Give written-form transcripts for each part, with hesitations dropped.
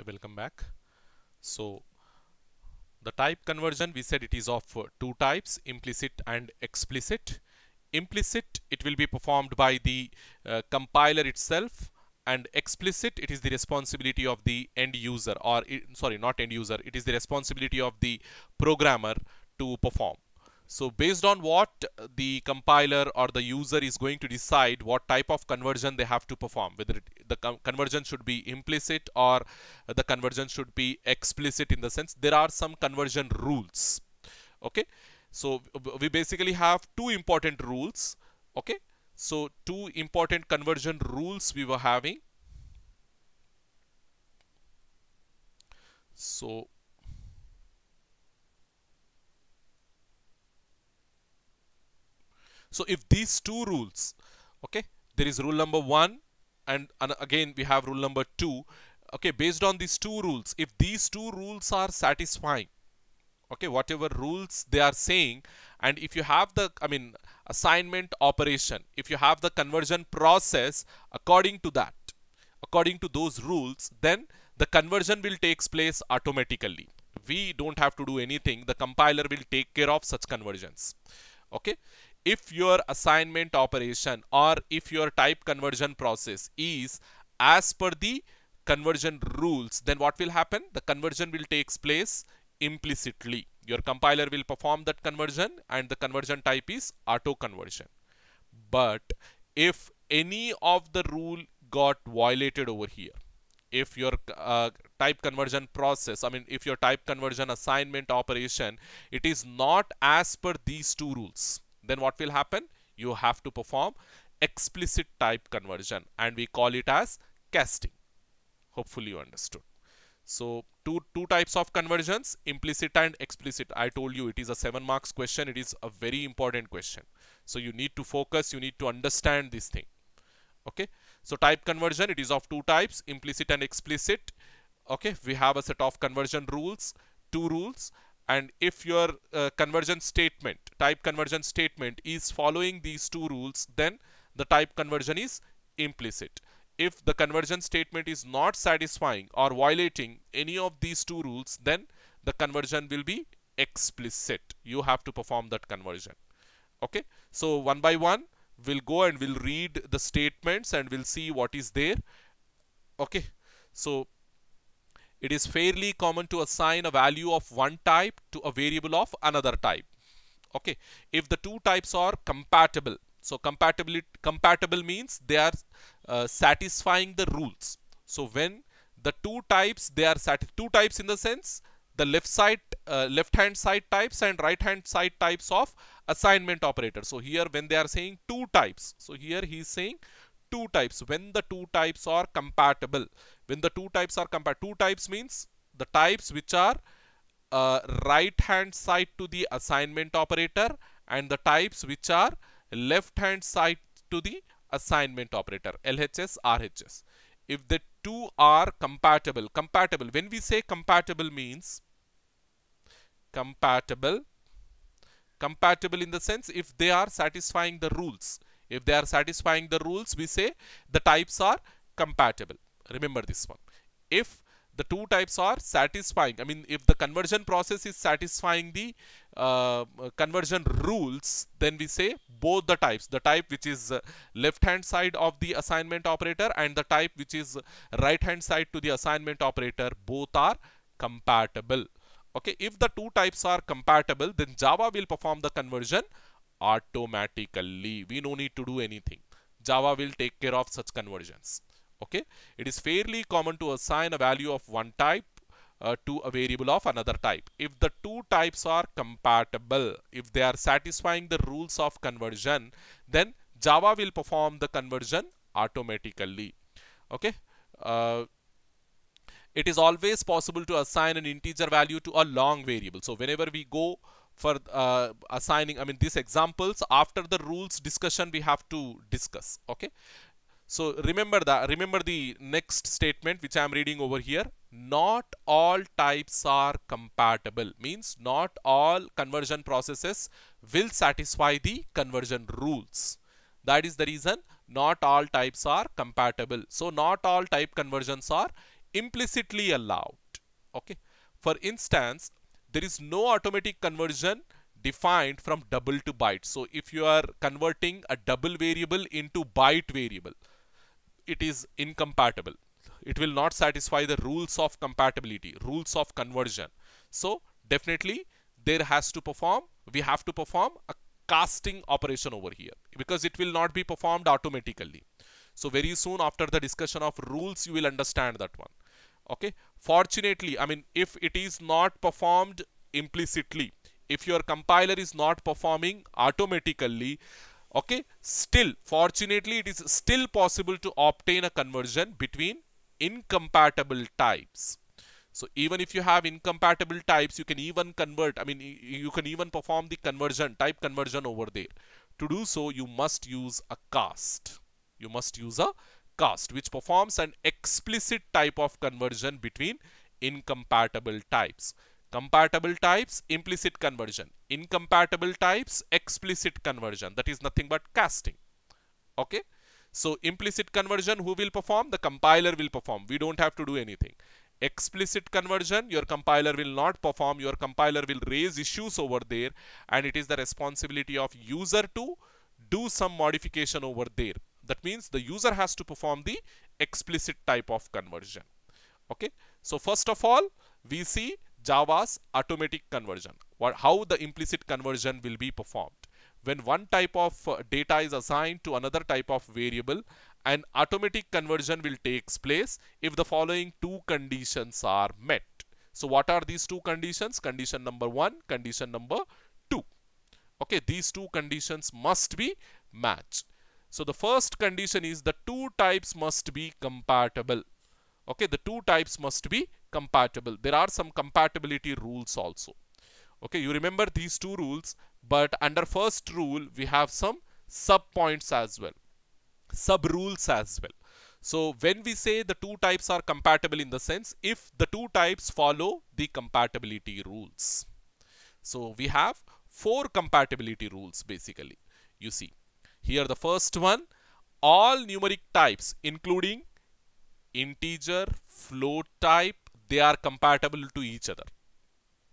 welcome back. So the type conversion, we said it is of two types, implicit and explicit. Implicit, it will be performed by the compiler itself, and explicit, it is the responsibility of the end user, or sorry, not end user, it is the responsibility of the programmer to perform. So based on what the compiler or the user is going to decide what type of conversion they have to perform, whether the conversion should be implicit or the conversion should be explicit, in the sense there are some conversion rules. Okay, so we basically have two important rules. Okay, so two important conversion rules we were having. So if these two rules, okay, there is rule number 1 and again we have rule number 2. Okay, based on these two rules, if these two rules are satisfying, okay, whatever rules they are saying, and if you have the assignment operation, if you have the conversion process according to that, according to those rules, then the conversion will take place automatically. We don't have to do anything. The compiler will take care of such conversions. Okay, if your assignment operation or if your type conversion process is as per the conversion rules, then what will happen? The conversion will take place implicitly. Your compiler will perform that conversion and the conversion type is auto conversion. But if any of the rule got violated over here, if your type conversion process, if your type conversion assignment operation, it is not as per these two rules, then what will happen? You have to perform explicit type conversion, and we call it as casting. Hopefully you understood. So two types of conversions, implicit and explicit. I told you it is a 7 marks question. It is a very important question. So you need to focus, you need to understand this thing. Okay, so type conversion, it is of two types, implicit and explicit. Okay, we have a set of conversion rules, two rules, and if your conversion statement, type conversion statement is following these two rules, then the type conversion is implicit. If the conversion statement is not satisfying or violating any of these two rules, then the conversion will be explicit. You have to perform that conversion. Okay, so one by one we'll go and we'll read the statements and we'll see what is there. Okay, so it is fairly common to assign a value of one type to a variable of another type. Okay, if the two types are compatible. So compatible means they are satisfying the rules. So when the two types, they are two types in the sense the left hand side types and right hand side types of assignment operator. So here when they are saying two types, so here he is saying two types. When the two types are compatible, when the two types are compatible, two types means the types which are right hand side to the assignment operator and the types which are left hand side to the assignment operator, LHS, RHS. If the two are compatible, when we say compatible means compatible in the sense if they are satisfying the rules. If they are satisfying the rules, we say the types are compatible. Remember this one. If the two types are satisfying, if the conversion process is satisfying the conversion rules, then we say both the types, the type which is left hand side of the assignment operator and the type which is right hand side to the assignment operator, both are compatible. Okay, if the two types are compatible, then Java will perform the conversion automatically. We no need to do anything. Java will take care of such conversions. Okay, it is fairly common to assign a value of one type to a variable of another type. If the two types are compatible, if they are satisfying the rules of conversion, then Java will perform the conversion automatically. Okay, it is always possible to assign an integer value to a long variable. So whenever we go for assigning, these examples, after the rules discussion we have to discuss. Okay, so remember the next statement which I am reading over here. Not all types are compatible means not all conversion processes will satisfy the conversion rules. That is the reason not all types are compatible. So not all type conversions are implicitly allowed. Okay. For instance, there is no automatic conversion defined from double to byte. So if you are converting a double variable into byte variable, it is incompatible. It will not satisfy the rules of compatibility, rules of conversion. So definitely we have to perform a casting operation over here, because it will not be performed automatically. So very soon after the discussion of rules, you will understand that one. Okay. Fortunately, I mean, if it is not performed implicitly, if your compiler is not performing automatically, okay, still fortunately it is still possible to obtain a conversion between incompatible types. So even if you have incompatible types, you can even convert, I mean, you can even perform the conversion, type conversion over there. To do so, you must use a cast. You must use a cast, which performs an explicit type of conversion between incompatible types. Compatible types, implicit conversion. Incompatible types, explicit conversion. That is nothing but casting. Okay. So implicit conversion, who will perform? The compiler will perform. We don't have to do anything. Explicit conversion, your compiler will not perform. Your compiler will raise issues over there, and it is the responsibility of user to do some modification over there. That means the user has to perform the explicit type of conversion. Okay. So first of all, we see Java's automatic conversion. How the implicit conversion will be performed. When one type of data is assigned to another type of variable, an automatic conversion will take place if the following two conditions are met. So what are these two conditions? Condition number 1, condition number 2. Okay, these two conditions must be matched. So the first condition is the two types must be compatible. Okay, the two types must be compatible. There are some compatibility rules also. Okay, you remember these two rules, but under first rule, we have some sub points as well, sub rules as well. So when we say the two types are compatible, in the sense, if the two types follow the compatibility rules. So we have 4 compatibility rules basically. You see, here the first one, all numeric types, including integer, float type, they are compatible to each other.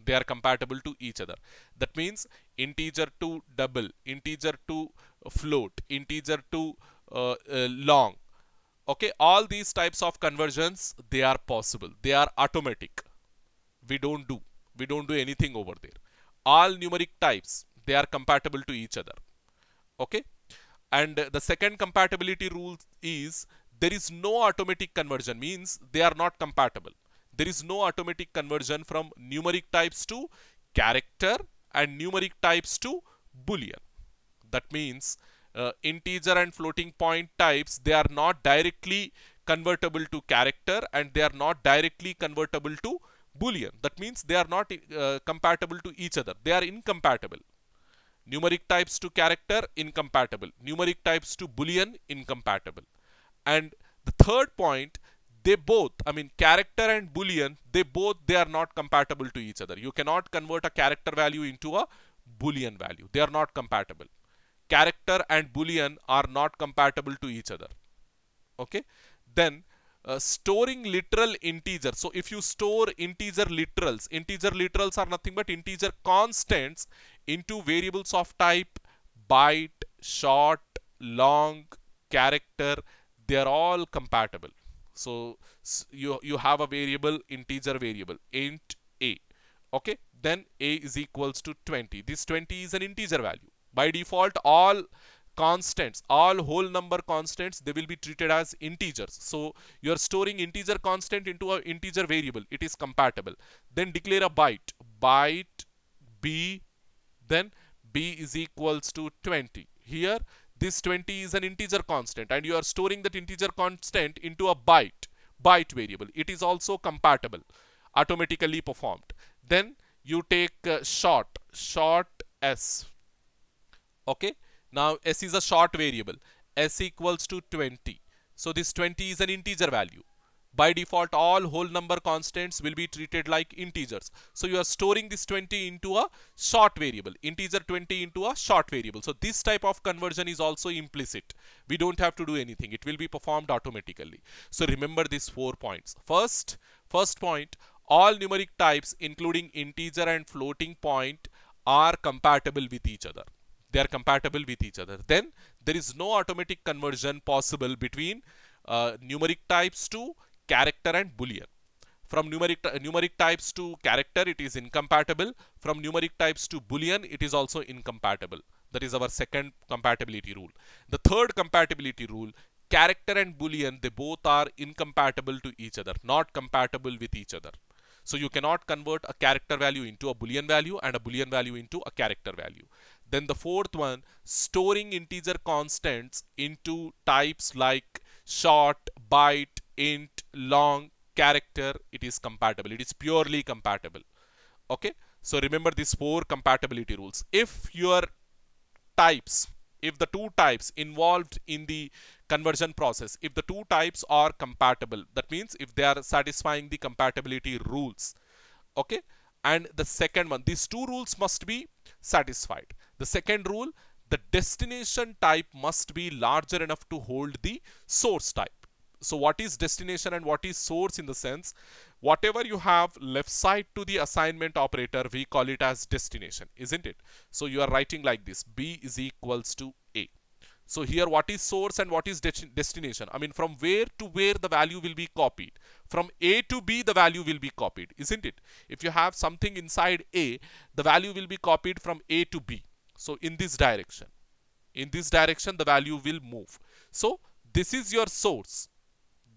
They are compatible to each other. That means integer to double, integer to float, integer to long. Okay, all these types of conversions, they are possible. They are automatic. We don't do anything over there. All numeric types, they are compatible to each other. Okay. And the second compatibility rule is there is no automatic conversion, means they are not compatible. There is no automatic conversion from numeric types to character and numeric types to boolean. That means integer and floating point types, they are not directly convertible to character, and they are not directly convertible to boolean. That means they are not compatible to each other. They are incompatible. Numeric types to character, incompatible. Numeric types to boolean, incompatible. And the third point, they both, I mean, character and boolean, they are not compatible to each other. You cannot convert a character value into a boolean value. They are not compatible. Character and boolean are not compatible to each other. Okay. Then storing literal integer. So if you store integer literals are nothing but integer constants into variables of type byte, short, long, character, they are all compatible. So you have a variable, integer variable, int a. Okay, then a is equals to 20. This 20 is an integer value. By default, all constants, all whole number constants, they will be treated as integers. So you are storing integer constant into an integer variable. It is compatible. Then declare a byte, b, then b is equals to 20. Here this 20 is an integer constant, and you are storing that integer constant into a byte variable. It is also compatible, automatically performed. Then you take short s. Okay, now s is a short variable, s equals to 20. So this 20 is an integer value. By default, all whole number constants will be treated like integers. So you are storing this 20 into a short variable, integer 20 into a short variable. So this type of conversion is also implicit. We don't have to do anything. It will be performed automatically. So remember these 4 points. First point, all numeric types including integer and floating point are compatible with each other. They are compatible with each other. Then there is no automatic conversion possible between numeric types to character and boolean. From numeric types to character, it is incompatible. From numeric types to boolean, it is also incompatible. That is our second compatibility rule. The third compatibility rule, character and boolean, they both are incompatible to each other, not compatible with each other. So you cannot convert a character value into a boolean value and a boolean value into a character value. Then the fourth one, storing integer constants into types like short, byte, int, long, character, it is compatible. It is purely compatible. Okay. So remember these 4 compatibility rules. If your types, if the 2 types involved in the conversion process, if the 2 types are compatible, that means if they are satisfying the compatibility rules, okay. And the second one, these 2 rules must be satisfied. The second rule, the destination type must be larger enough to hold the source type. So what is destination and what is source? In the sense, whatever you have left side to the assignment operator, we call it as destination, isn't it? So you are writing like this, B is equals to A. So here what is source and what is destination? I mean, from where to where the value will be copied. From A to B the value will be copied, isn't it? If you have something inside A, the value will be copied from A to B. So in this direction the value will move. So this is your source.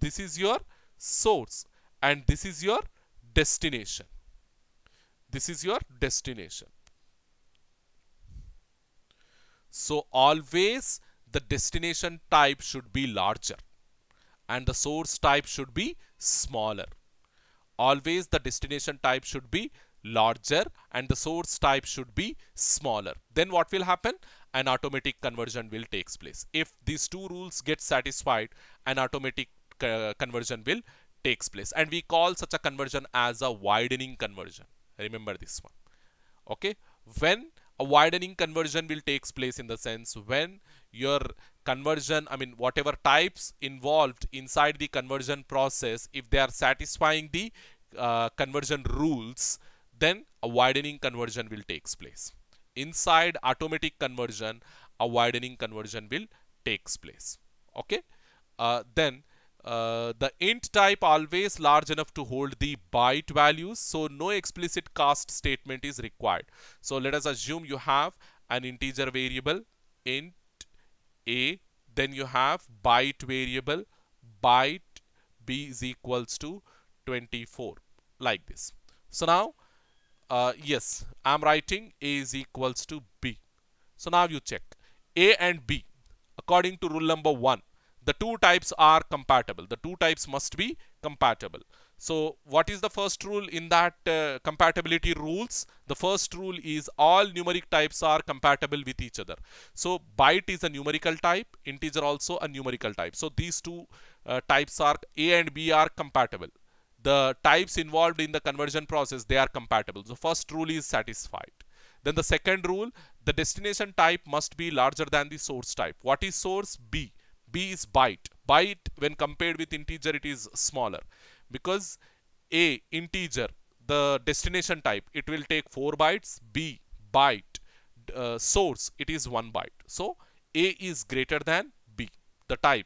This is your source and this is your destination. This is your destination. So always the destination type should be larger and the source type should be smaller. Always the destination type should be larger and the source type should be smaller. Then what will happen? An automatic conversion will take place. If these 2 rules get satisfied, an automatic conversion will takes place, and we call such a conversion as a widening conversion. Remember this one. Okay, when a widening conversion will takes place, in the sense when your conversion, I mean whatever types involved inside the conversion process, if they are satisfying the conversion rules, then a widening conversion will takes place. Inside automatic conversion, a widening conversion will takes place. Okay, then the int type always large enough to hold the byte values, so no explicit cast statement is required. So let us assume you have an integer variable int a, then you have byte variable byte b is equals to 24, like this. So now yes, I'm writing a is equals to b. So now you check a and b according to rule number 1. The 2 types are compatible. The 2 types must be compatible. So what is the first rule in that compatibility rules? The first rule is all numeric types are compatible with each other. So byte is a numerical type, integer also a numerical type. So these 2 types are, A and B are compatible. The types involved in the conversion process, they are compatible. So first rule is satisfied. Then the second rule, the destination type must be larger than the source type. What is source? B. B is byte. Byte, when compared with integer, it is smaller, because A, integer, the destination type, it will take 4 bytes. B, byte, source, it is 1 byte. So A is greater than B, the type.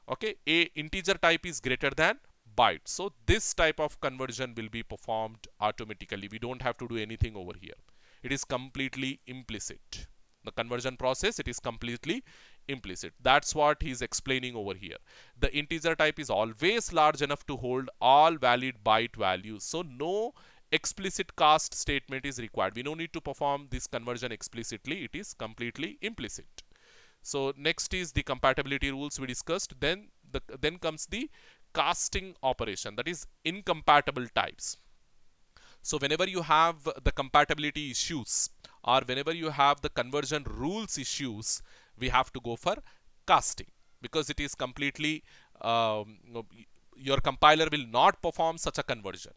Okay, A, integer type is greater than byte. So this type of conversion will be performed automatically. We don't have to do anything over here. It is completely implicit. The conversion process, it is completely implicit. That's what he's explaining over here. The integer type is always large enough to hold all valid byte values. So no explicit cast statement is required. We don't need to perform this conversion explicitly. It is completely implicit. So next is the compatibility rules we discussed. Then comes the casting operation, that is incompatible types. So whenever you have the compatibility issues, or whenever you have the conversion rules issues, we have to go for casting, because it is completely your compiler will not perform such a conversion.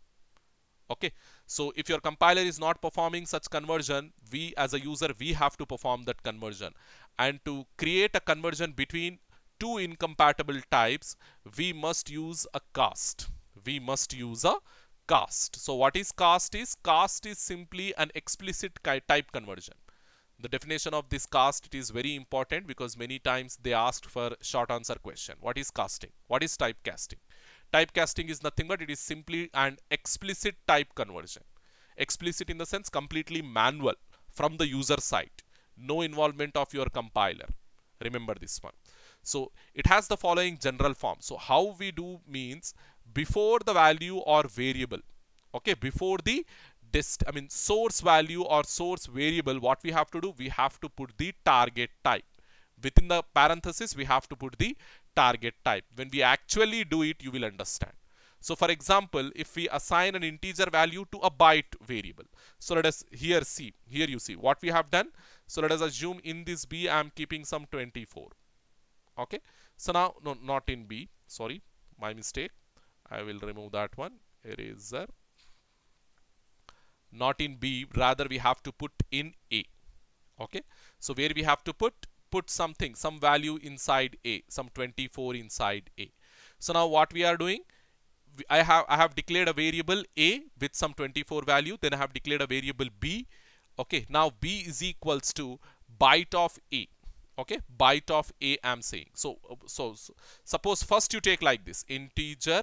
Okay, so if your compiler is not performing such conversion, we as a user, we have to perform that conversion. And to create a conversion between two incompatible types, we must use a cast. We must use a cast. So what is cast? Cast is simply an explicit type conversion. The definition of this cast, it is very important because many times they asked for short answer question. What is casting? What is typecasting? Typecasting is nothing but it is simply an explicit type conversion. Explicit in the sense completely manual from the user side. No involvement of your compiler. Remember this one. So it has the following general form. So how we do means before the value or variable, okay, before the source value or source variable, what we have to do, we have to put the target type. Within the parenthesis, we have to put the target type. When we actually do it, you will understand. So for example, if we assign an integer value to a byte variable, so let us here you see what we have done. So let us assume in this B I am keeping some 24. Okay, so now, no, not in B, sorry, my mistake, I will remove that one, eraser. Not in B, rather we have to put in A. Okay, so where we have to put something, some value inside A, some 24 inside A. So now what we are doing, I have declared a variable A with some 24 value, then I have declared a variable B. Okay, now B is equals to byte of A. Okay, byte of A I'm saying. So suppose first you take like this integer,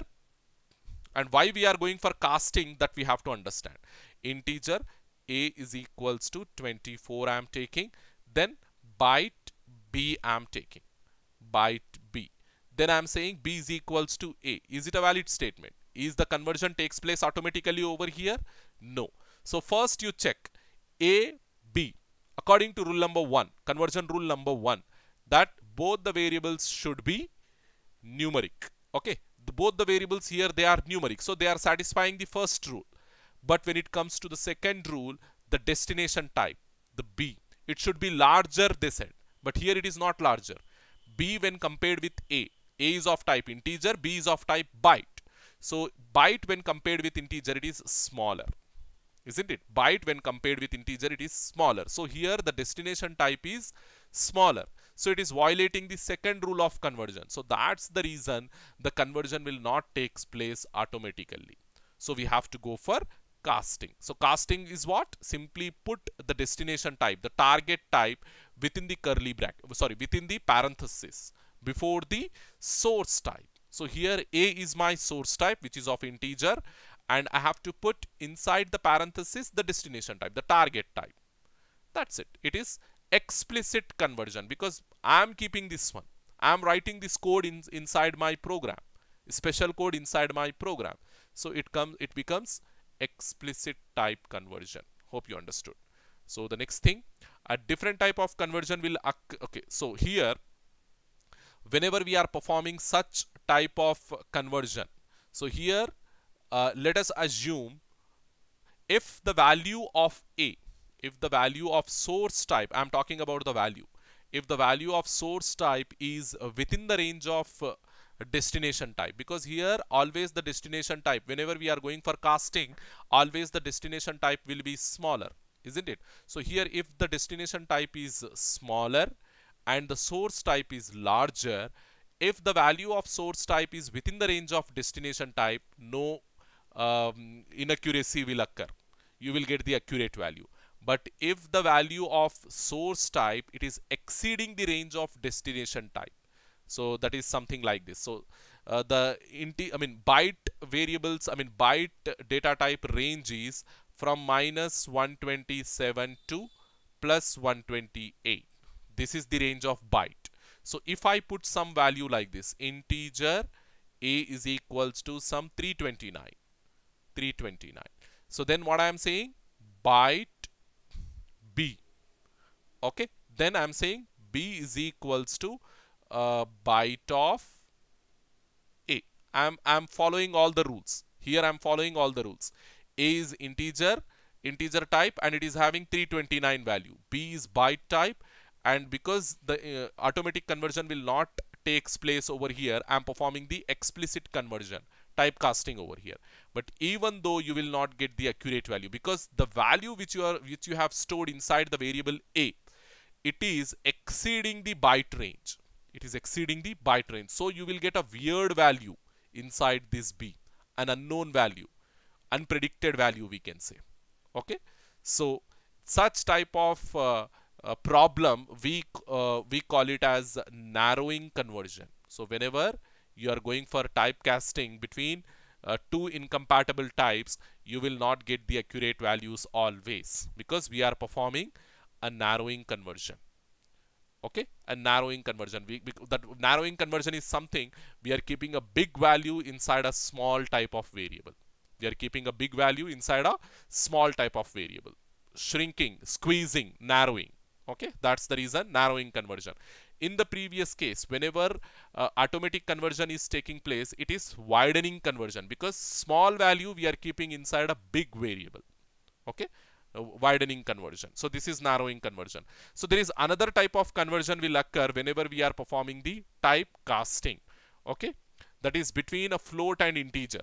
and why we are going for casting, that we have to understand. Integer A is equals to 24 I am taking, then byte B I am taking, byte B. Then I am saying B is equals to A. Is it a valid statement? Is the conversion takes place automatically over here? No. So first you check A, B. According to rule number 1, conversion rule number 1, that both the variables should be numeric. Okay, both the variables here, they are numeric. So they are satisfying the first rule. But when it comes to the second rule, the destination type, the B, it should be larger, they said. But here it is not larger. B when compared with A is of type integer, B is of type byte. So byte when compared with integer, it is smaller. Isn't it? Byte when compared with integer, it is smaller. So here the destination type is smaller. So it is violating the second rule of conversion. So that's the reason the conversion will not take place automatically. So we have to go for casting. So casting is what? Simply put the destination type, the target type within the curly bracket, within the parenthesis before the source type. So here A is my source type, which is of integer, and I have to put inside the parenthesis the destination type, the target type. That's it. It is explicit conversion because I am keeping this one. I am writing this code inside my program, special code inside my program. So it becomes explicit type conversion. Hope you understood. So the next thing, a different type of conversion will occur. Okay, so here whenever we are performing such type of conversion, so here let us assume if the value of A, if the value of source type, I am talking about the value, if the value of source type is within the range of destination type, because here always the destination type, whenever we are going for casting, always the destination type will be smaller, isn't it? So here if the destination type is smaller and the source type is larger, if the value of source type is within the range of destination type, no inaccuracy will occur. You will get the accurate value. But if the value of source type, it is exceeding the range of destination type, so that is something like this. So byte variables, byte data type range is from -127 to +128. This is the range of byte. So if I put some value like this, integer A is equals to some 329. So then what I am saying, byte B. Okay, then I am saying B is equals to byte of A. I am following all the rules. Here I am following all the rules. A is integer type, and it is having 329 value. B is byte type, and because the automatic conversion will not takes place over here, I am performing the explicit conversion. typecasting over here. But even though you will not get the accurate value, because the value which you have stored inside the variable a, it is exceeding the byte range. It is exceeding the byte range. So you will get a weird value inside this b, an unknown value, unpredicted value we can say. Okay, so such type of problem we call it as narrowing conversion. So whenever you are going for typecasting between two incompatible types, you will not get the accurate values always, because we are performing a narrowing conversion. Okay, a narrowing conversion. That narrowing conversion is something we are keeping a big value inside a small type of variable. We are keeping a big value inside a small type of variable. Shrinking, squeezing, narrowing. Okay, that's the reason narrowing conversion. In the previous case, whenever automatic conversion is taking place, it is widening conversion, because small value we are keeping inside a big variable. Okay, widening conversion. So this is narrowing conversion. So there is another type of conversion will occur whenever we are performing the typecasting. Okay, that is between a float and integer.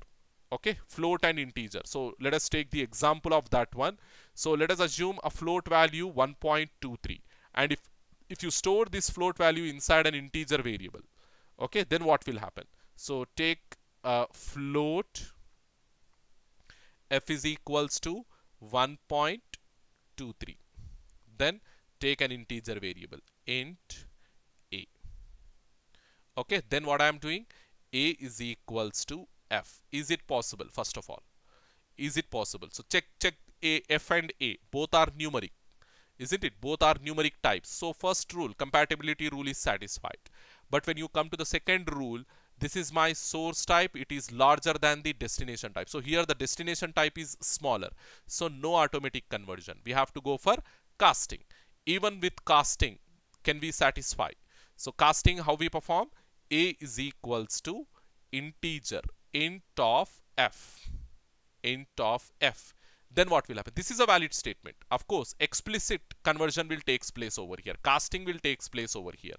Okay, float and integer. So let us take the example of that one. So let us assume a float value 1.23, and if you store this float value inside an integer variable, okay, then what will happen? So take a float f is equals to 1.23, then take an integer variable int a. Okay, then what I am doing, a is equals to f. Is it possible? First of all, is it possible? So check a, f and a both are numeric, isn't it? Both are numeric types. So first rule, compatibility rule, is satisfied. But when you come to the second rule, this is my source type, it is larger than the destination type. So here the destination type is smaller, so no automatic conversion. We have to go for casting. Even with casting, can we satisfy? So casting, how we perform? A is equals to integer int of f, int of f. Then what will happen? This is a valid statement. Of course, explicit conversion will take place over here. Casting will take place over here.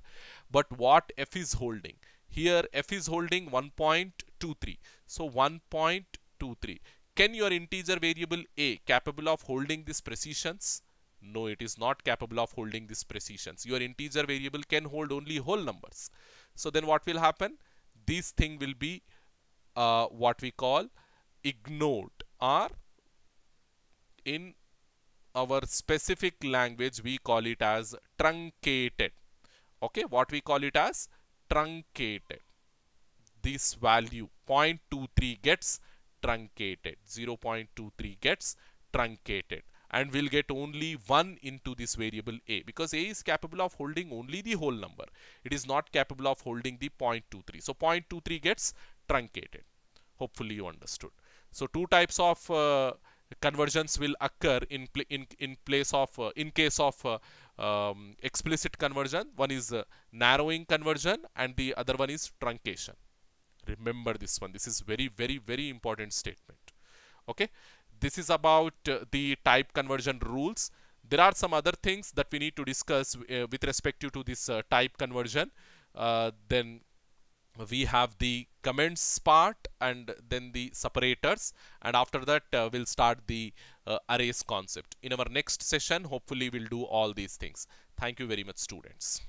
But what f is holding? Here f is holding 1.23. So 1.23. Can your integer variable a capable of holding these precisions? No, it is not capable of holding these precisions. Your integer variable can hold only whole numbers. So then what will happen? This thing will be what we call ignored, or in our specific language we call it as truncated. Okay, what we call it as truncated. This value 0.23 gets truncated, 0.23 gets truncated, and we'll get only 1 into this variable a, because a is capable of holding only the whole number. It is not capable of holding the 0.23. So 0.23 gets truncated. Hopefully you understood. So two types of conversions will occur in case of explicit conversion. One is narrowing conversion and the other one is truncation. Remember this one. This is very, very, very important statement. Okay, this is about the type conversion rules. There are some other things that we need to discuss with respect to this type conversion. Then we have the comments part and then the separators, and after that we'll start the arrays concept. In our next session, hopefully we'll do all these things. Thank you very much, students.